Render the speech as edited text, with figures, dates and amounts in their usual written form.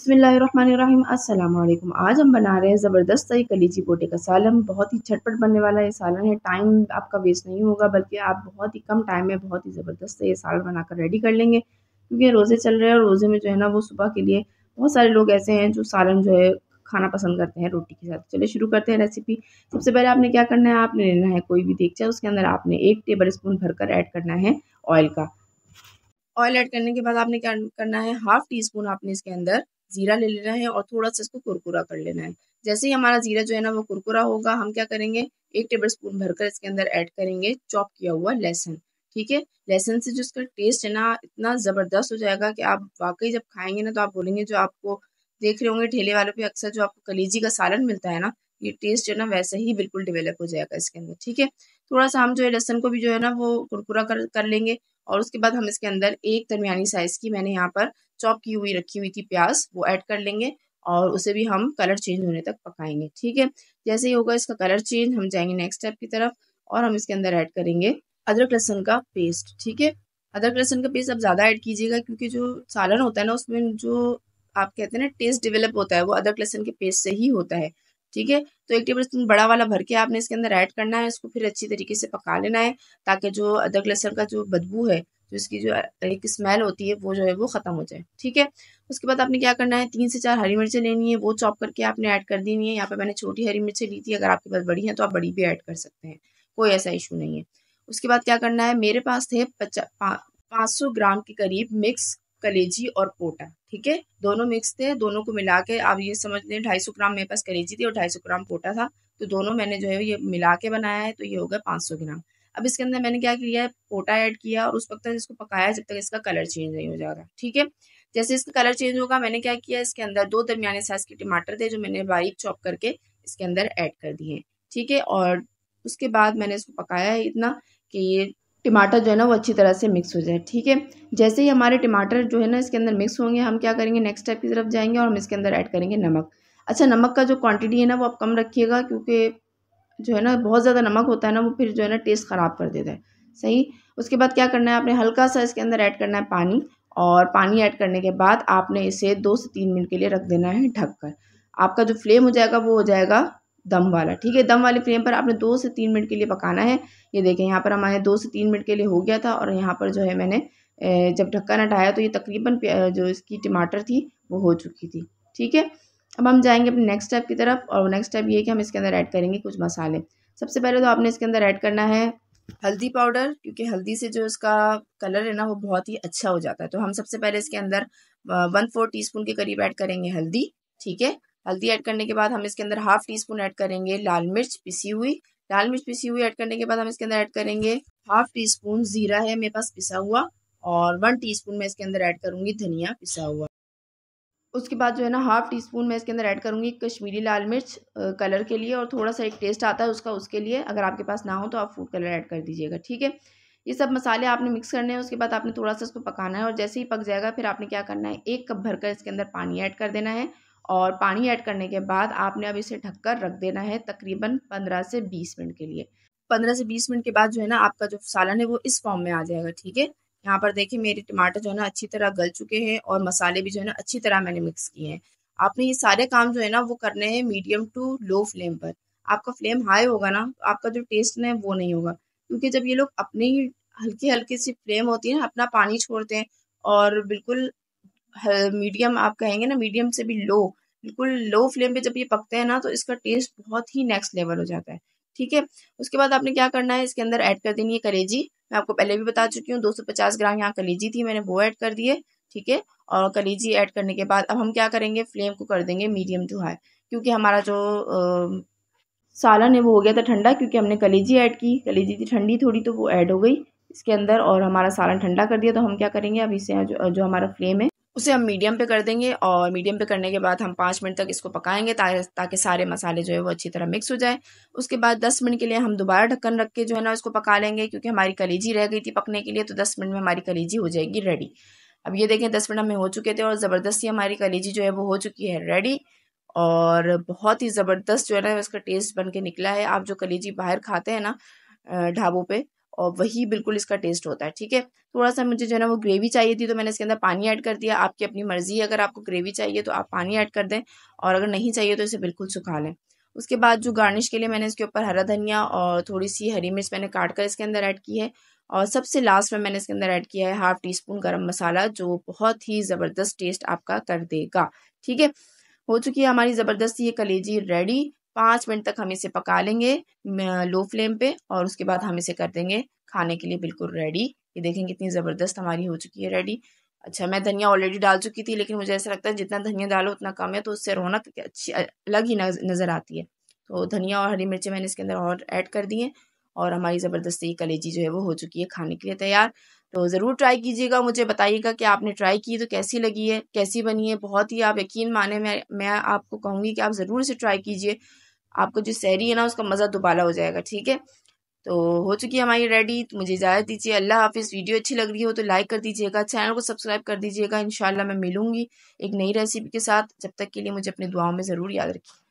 बिस्मिल्लाहिर्रहमानिर्रहीम अस्सलाम वालेकुम। आज हम बना रहे हैं ज़बरदस्त सा कलीजी पोटे का सालन। बहुत ही झटपट बनने वाला ये सालन है। टाइम आपका वेस्ट नहीं होगा, बल्कि आप बहुत ही कम टाइम में बहुत ही ज़बरदस्त ये सालन बनाकर रेडी कर लेंगे। क्योंकि रोज़े चल रहे हैं और रोज़े में जो है ना वो सुबह के लिए बहुत सारे लोग ऐसे हैं जो सालन जो है खाना पसंद करते हैं रोटी के साथ। चलिए शुरू करते हैं रेसिपी। सबसे पहले आपने क्या करना है, आपने लेना है कोई भी देगचा, उसके अंदर आपने 1 टेबल स्पून भरकर ऐड करना है ऑयल का। ऑयल ऐड करने के बाद आपने क्या करना है, हाफ टी स्पून आपने इसके अंदर जीरा ले लेना है और थोड़ा सा इसको कुरकुरा कर लेना है। जैसे ही हमारा जीरा जो है ना वो कुरकुरा होगा, हम क्या करेंगे, 1 टेबल स्पून भरकर इसके अंदर ऐड करेंगे चॉप किया हुआ लहसुन। ठीक है, लहसुन से जो इसका टेस्ट है ना इतना ज़बरदस्त हो जाएगा कि आप वाकई जब खाएंगे ना तो आप बोलेंगे, जो आपको देख रहे होंगे ठेले वालों पे अक्सर जो आपको कलीजी का सालन मिलता है ना, ये टेस्ट जो है ना वैसे ही बिल्कुल डेवलप हो जाएगा इसके अंदर। ठीक है, थोड़ा सा हम जो है लहसुन को भी जो है ना वो कुरकुरा कर लेंगे। और उसके बाद हम इसके अंदर एक दरमियानी साइज़ की मैंने यहाँ पर चॉप की हुई रखी हुई थी प्याज, वो ऐड कर लेंगे और उसे भी हम कलर चेंज होने तक पकाएंगे। ठीक है, जैसे ही होगा इसका कलर चेंज, हम जाएंगे नेक्स्ट स्टेप की तरफ और हम इसके अंदर ऐड करेंगे अदरक लहसुन का पेस्ट। ठीक है, अदरक लहसुन का पेस्ट अब ज़्यादा ऐड कीजिएगा, क्योंकि जो सालन होता है ना उसमें जो आप कहते हैं ना टेस्ट डेवलप होता है वो अदरक लहसुन के पेस्ट से ही होता है। ठीक है, तो 1 टेबल स्पून बड़ा वाला भर के आपने इसके अंदर ऐड करना है। इसको फिर अच्छी तरीके से पका लेना है, ताकि जो अदरक लहसुन का जो बदबू है, जो इसकी जो एक स्मेल होती है वो जो है वो ख़त्म हो जाए। ठीक है, उसके बाद आपने क्या करना है, 3 से 4 हरी मिर्चें लेनी है, वो चॉप करके आपने ऐड कर देनी है। यहाँ पे मैंने छोटी हरी मिर्चें ली थी, अगर आपके पास बड़ी हैं तो आप बड़ी भी ऐड कर सकते हैं, कोई ऐसा इशू नहीं है। उसके बाद क्या करना है, मेरे पास थे 500 ग्राम के करीब मिक्स कलेजी और पोटा। ठीक है, दोनों मिक्स थे, दोनों को मिला के आप ये समझ लें 250 ग्राम मेरे पास कलेजी थी और 250 ग्राम पोटा था, तो दोनों मैंने जो है ये मिला के बनाया है, तो ये हो गया 500 ग्राम। अब इसके अंदर मैंने क्या किया है, पोटा ऐड किया और उस वक्त तक इसको पकाया जब तक इसका कलर चेंज नहीं हो जाएगा। ठीक है, जैसे इसका कलर चेंज होगा, मैंने क्या किया, इसके अंदर 2 दरमियाने साइज के टमाटर थे जो मैंने बारीक चॉप करके इसके अंदर ऐड कर दिए। ठीक है, और उसके बाद मैंने इसको पकाया है इतना कि ये टमाटर जो है ना वो अच्छी तरह से मिक्स हो जाए। ठीक है, जैसे ही हमारे टमाटर जो है ना इसके अंदर मिक्स होंगे, हम क्या करेंगे, नेक्स्ट स्टेप की तरफ जाएंगे और हम इसके अंदर ऐड करेंगे नमक। अच्छा, नमक का जो क्वांटिटी है ना वो आप कम रखिएगा, क्योंकि जो है ना बहुत ज़्यादा नमक होता है ना वो फिर जो है ना टेस्ट ख़राब कर देता है। सही, उसके बाद क्या करना है, आपने हल्का सा इसके अंदर ऐड करना है पानी, और पानी ऐड करने के बाद आपने इसे 2 से 3 मिनट के लिए रख देना है ढककर। आपका जो फ्लेम हो जाएगा वो हो जाएगा दम वाला। ठीक है, दम वाली फ्लेम पर आपने 2 से 3 मिनट के लिए पकाना है। ये देखें, यहाँ पर हमारे 2 से 3 मिनट के लिए हो गया था और यहाँ पर जो है मैंने जब ढक्कन हटाया तो ये तकरीबन जो इसकी टमाटर थी वो हो चुकी थी। ठीक है, अब हम जाएंगे अपने नेक्स्ट स्टेप की तरफ, और नेक्स्ट स्टेप ये है कि हम इसके अंदर ऐड करेंगे कुछ मसाले। सबसे पहले तो आपने इसके अंदर ऐड करना है हल्दी पाउडर, क्योंकि हल्दी से जो इसका कलर है ना वो बहुत ही अच्छा हो जाता है। तो हम सबसे पहले इसके अंदर 1/4 टीस्पून के करीब ऐड करेंगे हल्दी। ठीक है, हल्दी ऐड करने के बाद हम इसके अंदर हाफ टी स्पून ऐड करेंगे लाल मिर्च पिसी हुई। लाल मिर्च पिसी हुई ऐड करने के बाद हम इसके अंदर ऐड करेंगे हाफ टी स्पून जीरा है मेरे पास पिसा हुआ, और 1 टीस्पून मैं इसके अंदर ऐड करूंगी धनिया पिसा हुआ। उसके बाद जो है ना हाफ टी स्पून मैं इसके अंदर ऐड करूँगी कश्मीरी लाल मिर्च, कलर के लिए, और थोड़ा सा एक टेस्ट आता है उसका, उसके लिए अगर आपके पास ना हो तो आप फूड कलर ऐड कर दीजिएगा। ठीक है, ये सब मसाले आपने मिक्स करने हैं। उसके बाद आपने थोड़ा सा इसको पकाना है, और जैसे ही पक जाएगा फिर आपने क्या करना है, 1 कप भरकर इसके अंदर पानी ऐड कर देना है। और पानी ऐड करने के बाद आपने अब इसे ढककर रख देना है तकरीबन 15 से 20 मिनट के लिए। 15 से 20 मिनट के बाद जो है ना आपका जो सालन है वो इस फॉर्म में आ जाएगा। ठीक है, यहाँ पर देखिए मेरे टमाटर जो है ना अच्छी तरह गल चुके हैं और मसाले भी जो है ना अच्छी तरह मैंने मिक्स किए हैं। आपने ये सारे काम जो है ना वो करने हैं मीडियम टू लो फ्लेम पर। आपका फ्लेम हाई होगा ना तो आपका जो टेस्ट है वो नहीं होगा, क्योंकि जब ये लोग अपने ही हल्की हल्की सी फ्लेम होती है ना अपना पानी छोड़ते हैं, और बिल्कुल मीडियम आप कहेंगे ना, मीडियम से भी लो, बिल्कुल लो फ्लेम पे जब ये पकते हैं ना तो इसका टेस्ट बहुत ही नेक्स्ट लेवल हो जाता है। ठीक है, उसके बाद आपने क्या करना है, इसके अंदर ऐड कर देनी है कलेजी। मैं आपको पहले भी बता चुकी हूँ, 250 ग्राम यहाँ कलेजी थी, मैंने वो ऐड कर दी है। ठीक है, और कलेजी ऐड करने के बाद अब हम क्या करेंगे, फ्लेम को कर देंगे मीडियम टू हाई, क्योंकि हमारा जो सालन है वो हो गया था ठंडा, क्योंकि हमने कलेजी ऐड की, कलेजी थी ठंडी थोड़ी तो वो ऐड हो गई इसके अंदर, और हमारा सालन ठंडा कर दिया। तो हम क्या करेंगे, अब इसे जो हमारा फ्लेम है उसे हम मीडियम पे कर देंगे, और मीडियम पे करने के बाद हम 5 मिनट तक इसको पकाएंगे ताकि सारे मसाले जो है वो अच्छी तरह मिक्स हो जाए। उसके बाद 10 मिनट के लिए हम दोबारा ढक्कन रख के जो है ना इसको पका लेंगे, क्योंकि हमारी कलेजी रह गई थी पकने के लिए, तो 10 मिनट में हमारी कलेजी हो जाएगी रेडी। अब ये देखें 10 मिनट हमें हो चुके थे और ज़बरदस्ती हमारी कलेजी जो है वो हो चुकी है रेडी, और बहुत ही ज़बरदस्त जो है ना इसका टेस्ट बन के निकला है। आप जो कलेजी बाहर खाते हैं ना ढाबों पे, और वही बिल्कुल इसका टेस्ट होता है। ठीक है, थोड़ा सा मुझे जो है ना वो ग्रेवी चाहिए थी, तो मैंने इसके अंदर पानी ऐड कर दिया। आपकी अपनी मर्ज़ी है, अगर आपको ग्रेवी चाहिए तो आप पानी ऐड कर दें, और अगर नहीं चाहिए तो इसे बिल्कुल सुखा लें। उसके बाद जो गार्निश के लिए मैंने इसके ऊपर हरा धनिया और थोड़ी सी हरी मिर्च मैंने काट कर इसके अंदर ऐड की है। और सबसे लास्ट में मैंने इसके अंदर ऐड किया है हाफ़ टी स्पून गरम मसाला, जो बहुत ही ज़बरदस्त टेस्ट आपका कर देगा। ठीक है, हो चुकी है हमारी ज़बरदस्त ये कलेजी रेडी। 5 मिनट तक हम इसे पका लेंगे लो फ्लेम पे, और उसके बाद हम इसे कर देंगे खाने के लिए बिल्कुल रेडी। ये देखें कितनी ज़बरदस्त हमारी हो चुकी है रेडी। अच्छा, मैं धनिया ऑलरेडी डाल चुकी थी, लेकिन मुझे ऐसा लगता है जितना धनिया डालो उतना कम है, तो उससे रौनक अच्छी अलग ही नज़र आती है। तो धनिया और हरी मिर्चें मैंने इसके अंदर और ऐड कर दी हैं, और हमारी ज़बरदस्त ये कलेजी जो है वो हो चुकी है खाने के लिए तैयार। तो ज़रूर ट्राई कीजिएगा, मुझे बताइएगा कि आपने ट्राई की तो कैसी लगी है, कैसी बनी है। बहुत ही आप यकीन माने, मैं आपको कहूँगी कि आप ज़रूर इसे ट्राई कीजिए। आपको जो सहरी है ना उसका मज़ा दुबाला हो जाएगा। ठीक है, तो हो चुकी है हमारी रेडी। तो मुझे इजाज़त दीजिए, अल्लाह हाफ़िज़। वीडियो अच्छी लग रही हो तो लाइक कर दीजिएगा, चैनल को सब्सक्राइब कर दीजिएगा। इंशाल्लाह मैं मिलूँगी एक नई रेसिपी के साथ। जब तक के लिए मुझे अपनी दुआओं में ज़रूर याद रखिए।